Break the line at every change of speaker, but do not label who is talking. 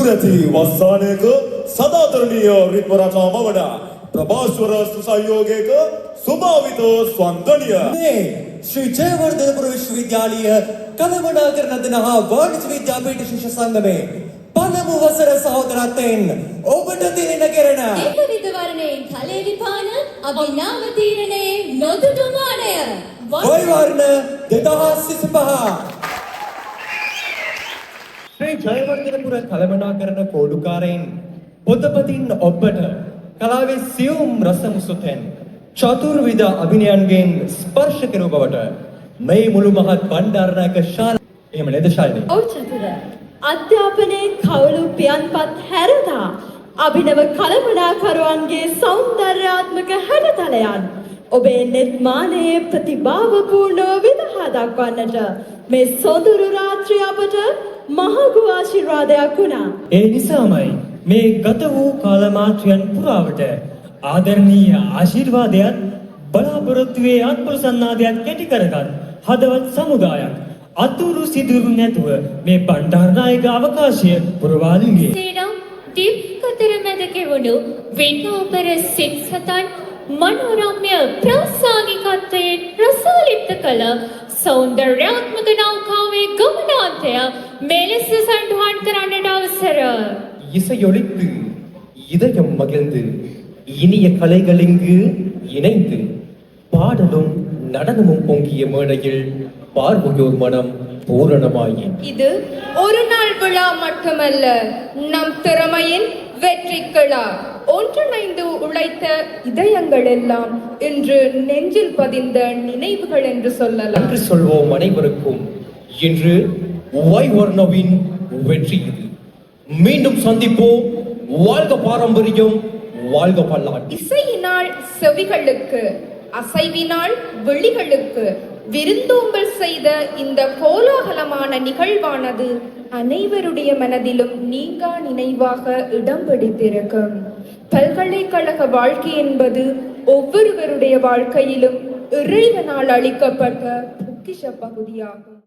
නැති වස්සානයක සදාතරණීය රිද්වරාජා මවන ප්‍රභාස්වර සුසංයෝගයක ස්වභාවිත ස්වන්දනීය
මේ ශ්‍රී ජයවර්ධනපුර විශ්වවිද්‍යාලීය කළමනාකරණ දින හා වාණිජ්‍ය විද්‍යාපීඨ ශිෂ්‍ය සංගමේ පළමු වසර සහෝදරත්වයෙන් ඔබට දිනන කෙරෙන
ඒකවිධ වර්ණයෙන් කලෙලි පාන අභිනව තීරණයේ නොදුටු මානය
වයි වර්ණ 2025 ශ්‍රී ජයවර්ධනපුර කළමනාකරණ කෝඩුකාරයින් පොතපතින් ඔබට කලාවේ සියුම් රස මුසුතෙන් චතුර්විධ අභිනයන්ගෙන් ස්පර්ශ කෙරුව බවට මේ මුළු මහත් බණ්ඩාරනායක ශාලා එහෙම නේද ශාලිනී?
ඔව් චතුර. අධ්‍යාපනයේ කවුළු පියන්පත් හැරදා අභිනව කළමනාකරුවන්ගේ සෞන්දර්යාත්මක හැඩතලයන් ඔබේ නිර්මාණයේ ප්‍රතිභාවපූර්ණව විදහා දක්වන්නට මේ සොඳුරු රාත්‍රිය අපට මහඟු ආශිර්වාදයක් වුණා.
ඒ නිසාමයි මේ ගත වූ කාලමාත්‍රයන් පුරාවට ආදරණීය ආශිර්වාදයන් බලාපොරොත්තුවේ අත්පොලසන්නාදයක් කැටි කරගත් හදවත් සමුදායක් අතුරු සිදුරු නැතුව මේ බණ්ඩාරනායක අවකාශය පුරවාලුවේ
සේනම් දීප්කතර මැද කෙවුණු වින්නෝපර සිත්සතන් මනෝරම්‍ය ප්‍රාසාගිකත්වයෙන් රසාලිප්ත කළ සෞන්දර්යාත්මක නෞකාවේ ගමනාන්තය මෙලෙස සඳහන් කරන්නට අවසර.
இசையொலித்து இதயம் மகிழ்ந்து இனிய கலைகளிங்கு இணைந்து பாடலும் நடனமும் பொங்கிய மேடையில் பார்வையோர் மனம் பூரணமாயி
இது ஒரு நாள் விழா மட்டுமல்ல, நம் திறமையின் வெற்றி கிழா. ஒன்றிணைந்து உழைத்த இதயங்கள் எல்லாம் இன்று நெஞ்சில் பதிந்த நினைவுகள் என்று சொல்லலாம்.
நன்றி சொல்வோம் அனைவருக்கும். இன்று வைவர்ணவின் வெற்றி இது. மீண்டும் சந்திப்போம். வாழ்க பாரம்பரியம், வாழ்க பல்லாண்டு.
இசையினால் செவிகளுக்கு, அசைவினால் விழிகளுக்கு விருந்தோம்பல் செய்த இந்த கோலாகலமான நிகழ்வானது அனைவருடைய மனதிலும் நீங்கா நினைவாக இடம் பிடித்திருக்கும். பல்கலைக்கழக வாழ்க்கை என்பது ஒவ்வொருவருடைய வாழ்க்கையிலும் இறைவனால் அளிக்கப்பட்ட பொக்கிஷ பகுதியாகும்.